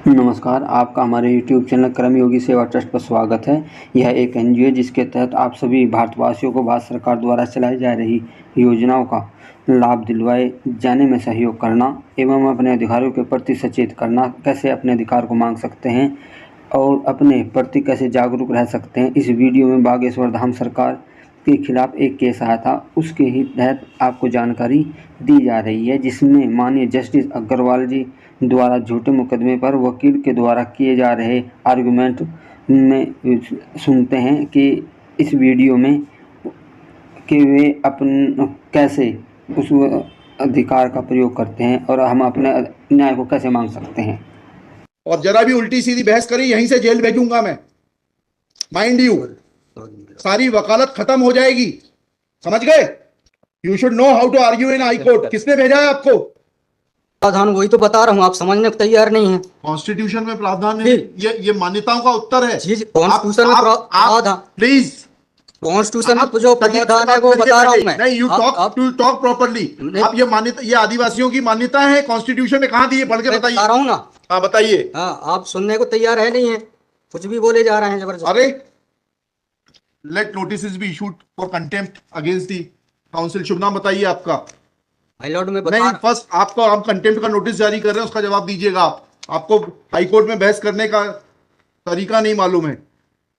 नमस्कार, आपका हमारे YouTube चैनल कर्मयोगी सेवा ट्रस्ट पर स्वागत है। यह एक एनजीओ है जिसके तहत आप सभी भारतवासियों को भारत सरकार द्वारा चलाई जा रही योजनाओं का लाभ दिलवाए जाने में सहयोग करना एवं अपने अधिकारों के प्रति सचेत करना, कैसे अपने अधिकार को मांग सकते हैं और अपने प्रति कैसे जागरूक रह सकते हैं। इस वीडियो में बागेश्वर धाम सरकार के खिलाफ एक केस आया था, उसके ही तहत आपको जानकारी दी जा रही है, जिसमें माननीय जस्टिस अग्रवाल जी द्वारा झूठे मुकदमे पर वकील के द्वारा किए जा रहे आर्गुमेंट में सुनते हैं कि इस वीडियो में कि वे अपन कैसे उस अधिकार का प्रयोग करते हैं और हम अपने न्याय को कैसे मांग सकते हैं। और जरा भी उल्टी सीधी बहस करी यहीं से जेल भेजूंगा मैं, माइंड यू। सारी वकालत खत्म हो जाएगी, समझ गए। You should know how to argue in high court. किसने भेजा है आपको? प्रावधान वही तो बता रहा हूँ, आप समझने को तैयार नहीं है। कॉन्स्टिट्यूशन में प्रावधान है, ये मान्यताओं का उत्तर है। कॉन्स्टिट्यूशन में प्रावधान, प्लीज कॉन्स्टिट्यूशन में जो प्रावधान है वो बता रहा हूँ मैं। नहीं, यू टॉक प्रॉपर्ली। आप ये मान्यता, ये आदिवासियों की मान्यता है, कॉन्स्टिट्यूशन में कहाँ दी है? पढ़ के बताइए। बता रहा हूँ ना। हाँ बताइए। हाँ, आप सुनने को तैयार है नहीं है, कुछ भी बोले जा रहे हैं जबरदस्त। अरे let notice be issued for contempt against the council. शुभ नाम बताइए आपका। हाई लॉर्ड में नहीं, फर्स्ट आपको हम कंटेम्प्ट का नोटिस जारी कर रहे हैं, उसका जवाब दीजिएगा आप। आपको हाई कोर्ट में बहस करने का तरीका नहीं मालूम है।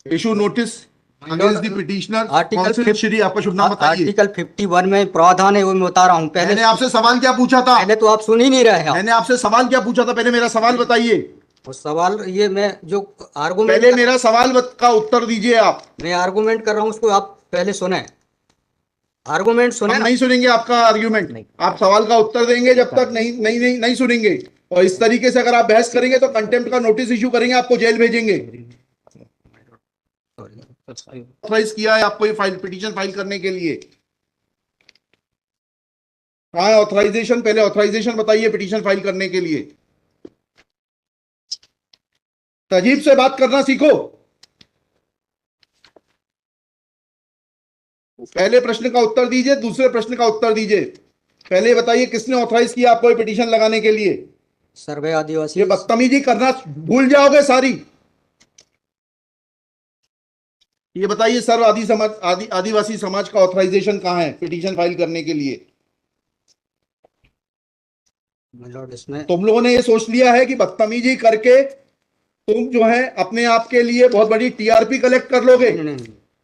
Issue notice against the petitioner. Council Shri, आपका शुभ नाम बताइए। आर्टिकल 51 में प्रावधान है, वो मैं बता रहा हूँ। मैंने आपसे सवाल क्या पूछा था? पहले तो आप सुन ही नहीं रहे हैं। मैंने आपसे सवाल क्या पूछा था? पहले मेरा सवाल बताइए। और सवाल ये मैं जो आर्गुमेंट, पहले मेरा सवाल का उत्तर दीजिए आप। मैं आर्गुमेंट कर रहा हूँ, उसको आप पहले सुने। आर्गुमेंट सुने। हम नहीं सुनेंगे आपका आर्ग्यूमेंट, आप सवाल का उत्तर देंगे जब तक नहीं सुनेंगे। और इस तरीके से अगर आप बहस करेंगे तो कंटेम्प्ट का नोटिस इशू करेंगे, आपको जेल भेजेंगे। ऑथराइज किया है आपको ये पिटीशन फाइल करने के लिए? कहाँ है ऑथराइजेशन? पहले ऑथराइजेशन बताइए पिटीशन फाइल करने के लिए। तजीब से बात करना सीखो। पहले प्रश्न का उत्तर दीजिए, दूसरे प्रश्न का उत्तर दीजिए। पहले बताइए किसने ऑथराइज किया आपको ये पिटीशन लगाने के लिए? सर्वे आदिवासी। ये बदतमीजी करना भूल जाओगे सारी। ये बताइए सर्व आदिवासी समाज का ऑथराइजेशन कहाँ है पिटीशन फाइल करने के लिए? इसमें तुम लोगों ने ये सोच लिया है कि बदतमीजी करके तुम जो है अपने आप के लिए बहुत बड़ी टीआरपी कलेक्ट कर लोगे।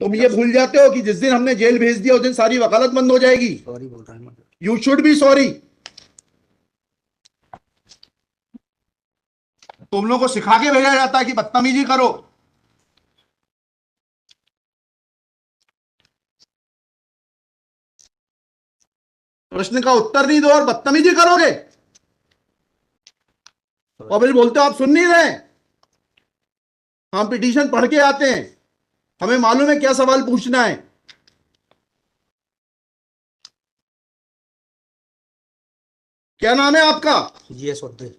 तुम ये भूल जाते हो कि जिस दिन हमने जेल भेज दिया उस दिन सारी वकालत बंद हो जाएगी। सॉरी बोल रहा है। You should be sorry. तुम लोगों को सिखा के भेजा जाता है कि बदतमीजी करो। प्रश्न का उत्तर नहीं दो और बदतमीजी करोगे और फिर बोलते हो आप सुन नहीं रहे। हम पिटीशन पढ़ के आते हैं, हमें मालूम है क्या सवाल पूछना है। क्या नाम है आपका? जीएस उद्दे।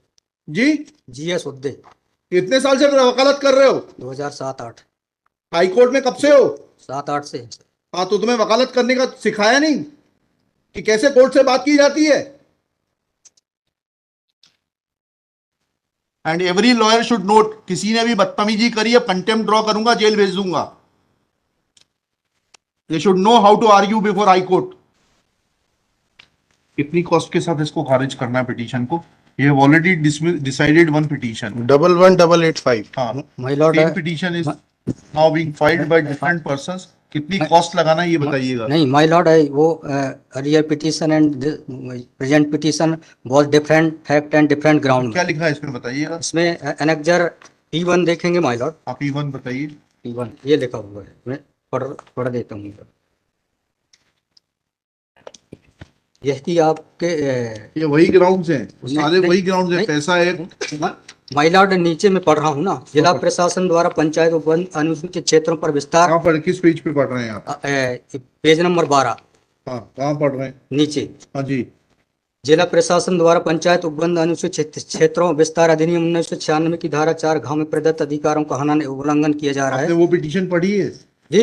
जी, जीएस उद्दे। कितने साल से वकालत कर रहे हो? 2007-8। हाई कोर्ट में कब से हो? 7-8 से। हाँ, तो तुम्हें वकालत करने का सिखाया नहीं कि कैसे कोर्ट से बात की जाती है? And every lawyer should note, किसी ने भी बदतमीजी करी है कंटेम्प्ट ड्रॉ करूंगा, जेल भेज दूंगा। They should know how to argue before high court. कितनी कॉस्ट के साथ इसको खारिज करना है पिटीशन को? ये have already decided one petition 11185। हाँ, my lord, petition is now being filed by different persons. कितनी कॉस्ट लगाना है ये बताइएगा। नहीं माय लॉर्ड है वो earlier petition and present petition was different fact and different ground. क्या लिखा है इसमें बताइएगा। इसमें एनेक्जर P1 देखेंगे माय लॉर्ड। आप P1 बताइए। P1 ये लिखा हुआ है, मैं पढ़ देता हूँ। यही आपके ये वही ग्राउंड्स हैं, सारे वही ग्राउंड्स हैं। पैसा है माय लॉर्ड, नीचे में पढ़ रहा हूँ ना। जिला प्रशासन द्वारा पंचायत उपवन अनुसूचित क्षेत्रों पर विस्तार। कहाँ पर, किस पेज पे पढ़ रहे हैं आप? Page number 12। हाँ, कहाँ पढ़ रहे हैं? नीचे। हाँ जी। जिला प्रशासन द्वारा पंचायत उपबंध अनुसूचित क्षेत्रों विस्तार अधिनियम 1996 की धारा 4 में प्रदत्त अधिकारों का उल्लंघन किया जा रहा है। आपने वो पिटीशन पढ़ी है जी?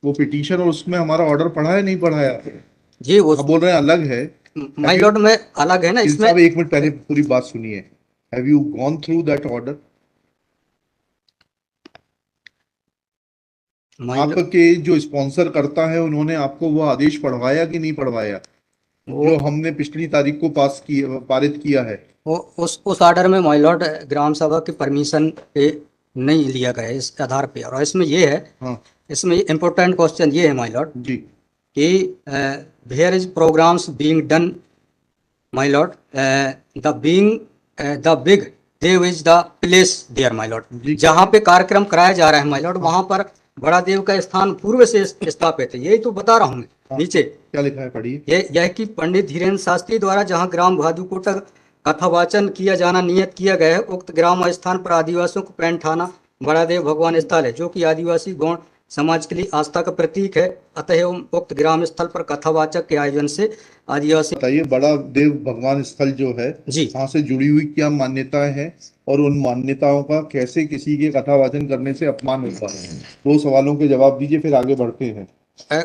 वो पिटीशन और उसमें हमारा ऑर्डर पढ़ा है नहीं पढ़ा है? जी, वो आप बोल रहे हैं अलग है। माय लॉर्ड में अलग है ना इसमें। एक मिनट पहले पूरी बात सुनिए। Have you gone through that order? My lord आपके जो स्पॉन्सर करता है उन्होंने आपको वो आदेश पढ़वाया कि नहीं पढ़वाया वो जो हमने पिछली तारीख को पारित किया है? वो उस ऑर्डर में माइलॉर्ड ग्राम सभा की परमिशन पे नहीं लिया गया है इस आधार पे। और इसमें ये है, हाँ इसमें इम्पोर्टेंट क्वेश्चन ये है माइलॉर्ड जी। कि where is programs being done my lord, the big देव is the place there my lord. जी। जहाँ पे कार्यक्रम कराया जा रहा है माइलॉर्ड, वहां पर बड़ा देव का स्थान पूर्व से स्थापित है। यही तो बता रहा हूँ मैं नीचे। क्या लिखा है, पढ़िए। यह कि पंडित धीरेन्द्र शास्त्री द्वारा जहां ग्राम भादुकोटा कथावाचन किया जाना नियत किया गया है, उक्त ग्राम स्थान पर आदिवासियों को पैंट थाना बड़ादेव भगवान स्थल है, जो कि आदिवासी गौण समाज के लिए आस्था का प्रतीक है। अतः उक्त ग्राम स्थल पर कथावाचक के आयोजन से आदिवासी। बताइए, बड़ा देव भगवान स्थल जो है जी वहां से जुड़ी हुई क्या मान्यताएं हैं और उन मान्यताओं का कैसे किसी के कथावाचन करने से अपमान होता है? दो सवालों के जवाब दीजिए, फिर आगे बढ़ते हैं।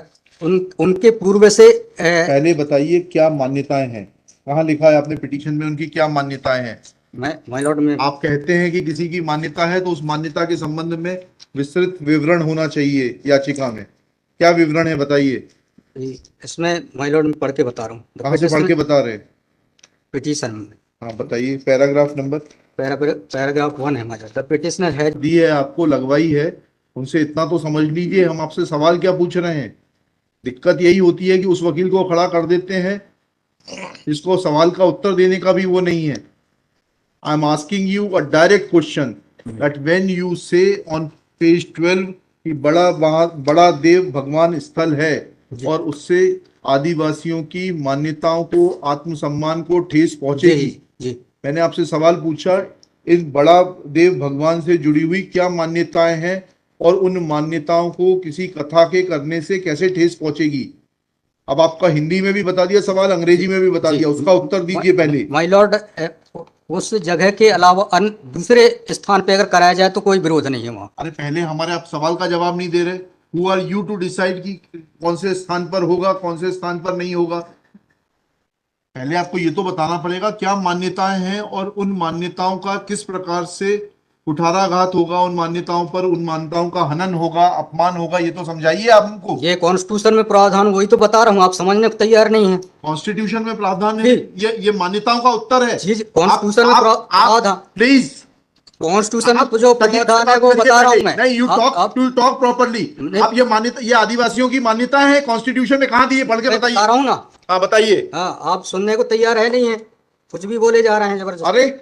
उनके पूर्व से पहले बताइए क्या मान्यताएं हैं, कहाँ लिखा है आपने पिटीशन में उनकी क्या मान्यताएं हैं? माइलॉर्ड में आप कहते हैं कि किसी की मान्यता है तो उस मान्यता के संबंध में विस्तृत विवरण होना चाहिए याचिका में। क्या विवरण है बताइए। इसमें माइलॉर्ड में पढ़ के बता रहा हूँ, कहाँ से पढ़ के बता रहे हैं? पिटीशन में। हाँ बताइए, पैराग्राफ नंबर। पैराग्राफ 1 है my lord. The petitioner has the है आपको, लगवाई है, उनसे इतना तो समझ लीजिए हम आपसे सवाल क्या पूछ रहे हैं। दिक्कत यही होती है कि उस वकील को खड़ा कर देते हैं जिसको सवाल का उत्तर देने का भी वो नहीं है। I am asking you a direct question that when you से ऑन पेज 12 कि बड़ा देव भगवान स्थल है और उससे आदिवासियों की मान्यताओं को, आत्मसम्मान को ठेस पहुंचेगी। जी मैंने आपसे सवाल पूछा, इस बड़ा देव भगवान से जुड़ी हुई क्या मान्यताएं हैं और उन मान्यताओं को किसी कथा के करने से कैसे ठेस पहुंचेगी। अब आपका हिंदी में भी बता दिया सवाल, अंग्रेजी में भी बता दिया, उसका उत्तर दीजिए पहले। माइलॉर्ड उस जगह के अलावा अन्य दूसरे स्थान पे अगर कराया जाए तो कोई विरोध नहीं है वहाँ। अरे पहले हमारे आप सवाल का जवाब नहीं दे रहे। Who are you to decide कि कौन से स्थान पर होगा, कौन से स्थान पर नहीं होगा। पहले आपको ये तो बताना पड़ेगा क्या मान्यताएं हैं और उन मान्यताओं का किस प्रकार से कुठाराघात होगा, उन मान्यताओं पर, उन मान्यताओं का हनन होगा, अपमान होगा, ये तो समझाइए आप हमको। ये कॉन्स्टिट्यूशन में प्रावधान, वही तो बता रहा हूँ, आप समझने को तैयार नहीं है। कॉन्स्टिट्यूशन में प्रावधान है, ये मान्यताओं का उत्तर है। जी कॉन्स्टिट्यूशन में प्रावधान, प्लीज कॉन्स्टिट्यूशन में जो प्रावधान है वो बता रहा हूँ मैं। नहीं, यू टॉक प्रॉपर्ली। आप ये मान्यता, ये आदिवासियों की मान्यता है, कॉन्स्टिट्यूशन में कहाँ दी है, पढ़ के बताइए। बता रहा हूँ ना। हाँ बताइए। हाँ, आप सुनने को तैयार है नहीं है, कुछ भी बोले जा रहे हैं जबरदस्त। अरे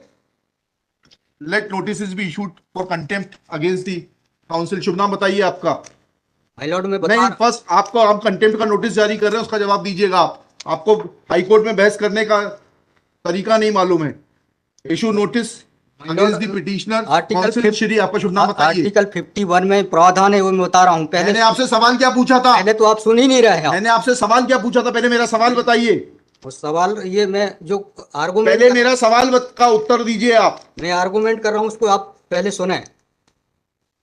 let notice be issued for contempt against the council. शुभ नाम बताइए आपका। हाईकोर्ट में नहीं, फर्स्ट आपको, आप कंटेम्प्ट का नोटिस जारी कर रहे हैं, उसका जवाब दीजिएगा आप। आपको हाईकोर्ट में बहस करने का तरीका नहीं मालूम है। Issue notice against the petitioner. Article Shri, आपका शुभ नाम बताइए। आर्टिकल 51 में प्रावधान है, वो मैं बता रहा हूँ। मैंने आपसे सवाल क्या पूछा था? पहले तो आप सुन ही नहीं रहे हैं। मैंने आपसे सवाल क्या पूछा था? पहले मेरा सवाल बताइए। वो सवाल, ये मैं जो आर्गुमेंट, पहले मेरा सवाल का उत्तर दीजिए आप। मैं आर्गुमेंट कर रहा हूँ, उसको आप पहले सुने।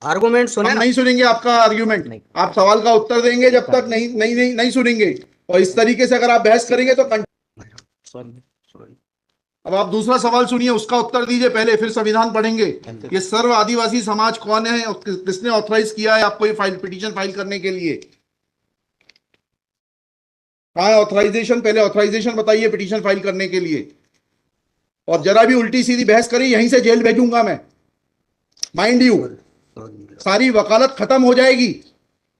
आर्गुमेंट सुने। हम नहीं सुनेंगे आपका आर्ग्यूमेंट। आप सवाल का उत्तर देंगे जब तक नहीं सुनेंगे। और इस तरीके से अगर आप बहस करेंगे तो अब आप दूसरा सवाल सुनिए, उसका उत्तर दीजिए पहले, फिर संविधान पढ़ेंगे। ये सर्व आदिवासी समाज कौन है और किसने ऑथराइज किया है आपको ये पिटीशन फाइल करने के लिए? कहाँ है ऑथराइजेशन? पहले ऑथराइजेशन बताइए पिटीशन फाइल करने के लिए। और जरा भी उल्टी सीधी बहस करी, यहीं से जेल भेजूंगा मैं, माइंड यू। सारी वकालत खत्म हो जाएगी,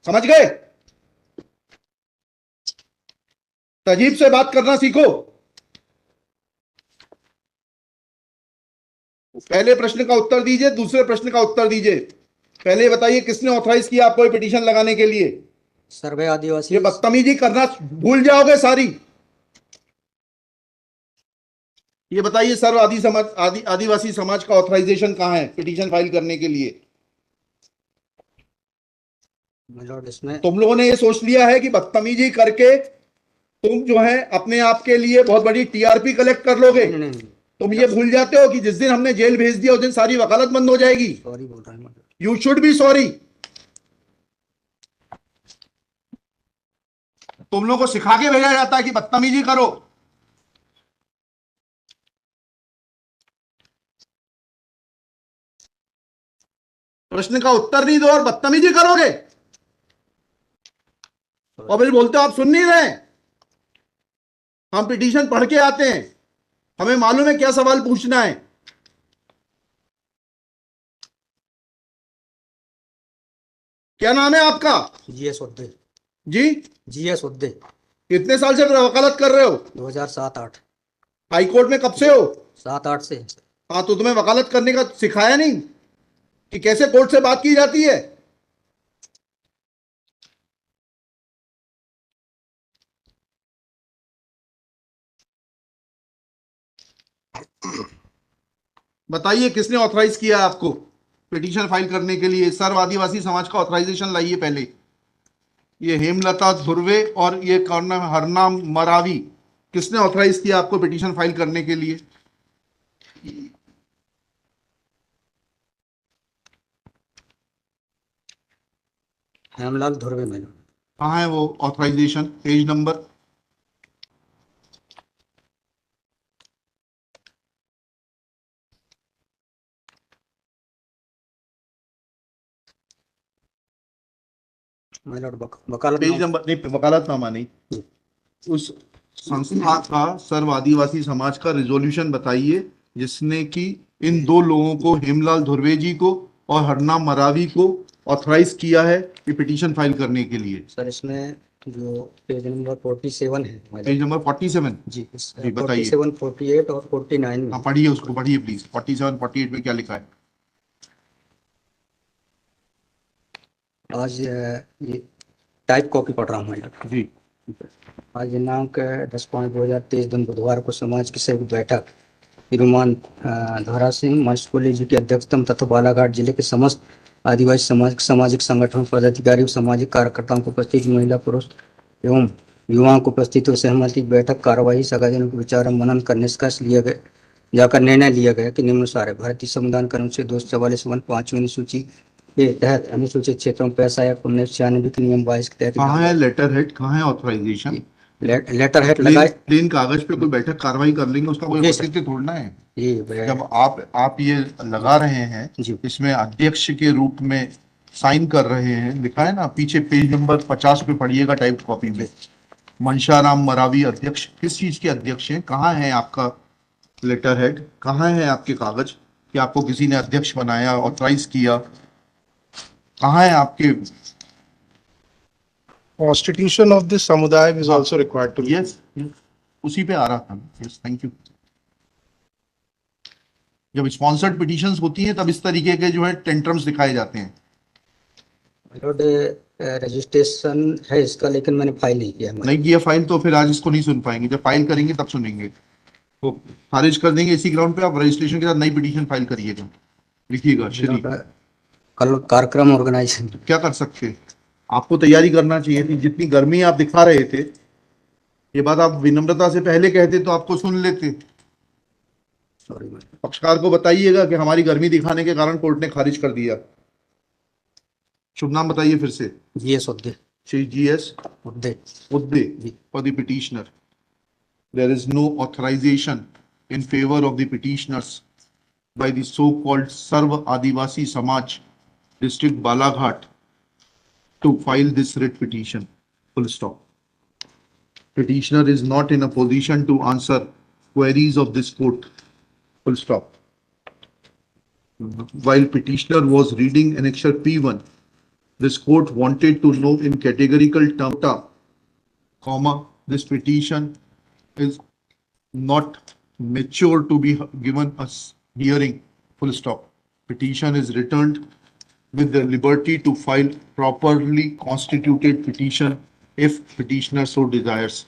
समझ गए? तजीब से बात करना सीखो। पहले प्रश्न का उत्तर दीजिए, दूसरे प्रश्न का उत्तर दीजिए। पहले बताइए किसने ऑथराइज किया आपको पिटीशन लगाने के लिए? सर्वे आदिवासी। ये बदतमीजी करना भूल जाओगे सारी। ये बताइए सर्व आदिवासी समाज का ऑथराइजेशन कहां है पिटीशन फाइल करने के लिए? इसमें तुम लोगों ने ये सोच लिया है कि बदतमीजी करके तुम जो है अपने आप के लिए बहुत बड़ी टीआरपी कलेक्ट कर लोगे। तुम ये भूल जाते हो कि जिस दिन हमने जेल भेज दिया उस दिन सारी वकालत बंद हो जाएगी। सॉरी बोल रहा हूं। You should be sorry. तुम लोगों को सिखा के भेजा जाता है कि बदतमीजी करो। प्रश्न का उत्तर नहीं दो और बदतमीजी करोगे। और फिर बोलते हो आप सुन नहीं रहे। हम पिटीशन पढ़ के आते हैं, हमें मालूम है क्या सवाल पूछना है। क्या नाम है आपका? GS उद्दे। जी, GS उद्दे। कितने साल से वकालत कर रहे हो? 2007-8। हाई कोर्ट में कब से हो? 7-8 से। हाँ, तो तुम्हें वकालत करने का सिखाया नहीं कि कैसे कोर्ट से बात की जाती है? बताइए किसने ऑथराइज किया आपको पिटीशन फाइल करने के लिए? सर्व आदिवासी समाज का ऑथराइजेशन लाइए पहले। ये हेमलता धुर्वे और ये कौन है, हरनाम मरावी, किसने ऑथराइज किया आपको पिटीशन फाइल करने के लिए? हेमलाल धुर्वे मैंने। कहाँ है वो ऑथराइजेशन? Page number? वकालत पेज नंबर नहीं, वकालतनामा नहीं। उस संस्था का सर्व आदिवासी समाज का रिजोल्यूशन बताइए जिसने कि इन दो लोगों को, हेमलाल धुर्वे जी को और हरनाम मरावी को, ऑथराइज किया है कि पिटीशन फाइल करने के लिए। सर इसमें जो पेज नंबर 47 है, पेज नंबर 47 जी, जी, बताइए। 47, 48 और 49 में। हाँ, पढ़िए उसको, पढ़िए प्लीज। 47, 48 में क्या लिखा है? आज ये टाइप कॉपी पढ़ रहा हूँ मैं जी। आज दिनांक 10/5/2023 दिन बुधवार को समाज की संयुक्त बैठक श्रीमान धोरा सिंह मर्सकोली जी की अध्यक्षता तथा बालाघाट जिले के समस्त आदिवासी समाज सामाजिक संगठन पदाधिकारी और सामाजिक कार्यकर्ताओं को उपस्थित महिला पुरुष एवं युवाओं को उपस्थित हो सहमति बैठक कार्यवाही सगाजनों के विचार मनन कर निष्कर्ष लिया गया जाकर निर्णय लिया गया कि निम्नानुसार है। भारतीय संविधान के अनुच्छेद 244 अनुसूची के तहत अनुसूचित क्षेत्रों में पैसा या 1996 के नियम 22 के तहत कहाँ है लेटर हेड, कहाँ है ऑथराइजेशन? लेटर हेड लगाए। प्लेन कागज पे कोई बैठक कार्रवाई कर लेंगे, उसका कोई औचित्य थोड़ना है। जब आप ये लगा रहे हैं, इसमें अध्यक्ष के रूप में साइन कर रहे हैं, लिखा है ना पीछे, पेज नंबर 50 पे पढ़िएगा टाइप कॉपी में। मनशाराम मरावी अध्यक्ष, किस चीज के अध्यक्ष हैं? कहाँ है आपका लेटर हेड? कहाँ है आपके कागज कि आपको किसी ने अध्यक्ष बनाया, ऑथराइज किया? कहाँ है आपके? Constitution of this samudaya is also required to be. Yes, उसी पे आ रहा था। Yes, thank you. जब स्पॉन्सर्ड पिटीशंस होती हैं तब इस तरीके के जो है टेंट्रम्स दिखाए जाते हैं। रजिस्ट्रेशन है इसका, लेकिन मैंने फाइल नहीं किया। नहीं किया फाइल तो फिर आज इसको नहीं सुन पाएंगे। जब फाइल करेंगे तब सुनेंगे। तो खारिज कर देंगे इसी ग्राउंड पे। आप रजिस्ट्रेशन के साथ नई पिटीशन फाइल करिएगा, लिखिएगा श्री। कल कार्यक्रम ऑर्गेनाइजेशन क्या कर सकते? आपको तैयारी करना चाहिए थी। जितनी गर्मी आप दिखा रहे थे, ये बात आप विनम्रता से पहले कहते तो आपको सुन लेते। पक्षकार को बताइएगा कि हमारी गर्मी दिखाने के कारण कोर्ट ने खारिज कर दिया। शुभ नाम बताइए फिर से। GS Urdu. Shri GS Urdu for the petitioner. There is no authorization in favor of the petitioners by the so-called Sarv Adivasi Samaj, District Balaghat, to file this writ petition. Full stop. Petitioner is not in a position to answer queries of this court. Full stop. While petitioner was reading annexure P1, this court wanted to know in categorical terms, comma, this petition is not mature to be given a hearing. Full stop. Petition is returned with the liberty to file properly constituted petition if petitioner so desires.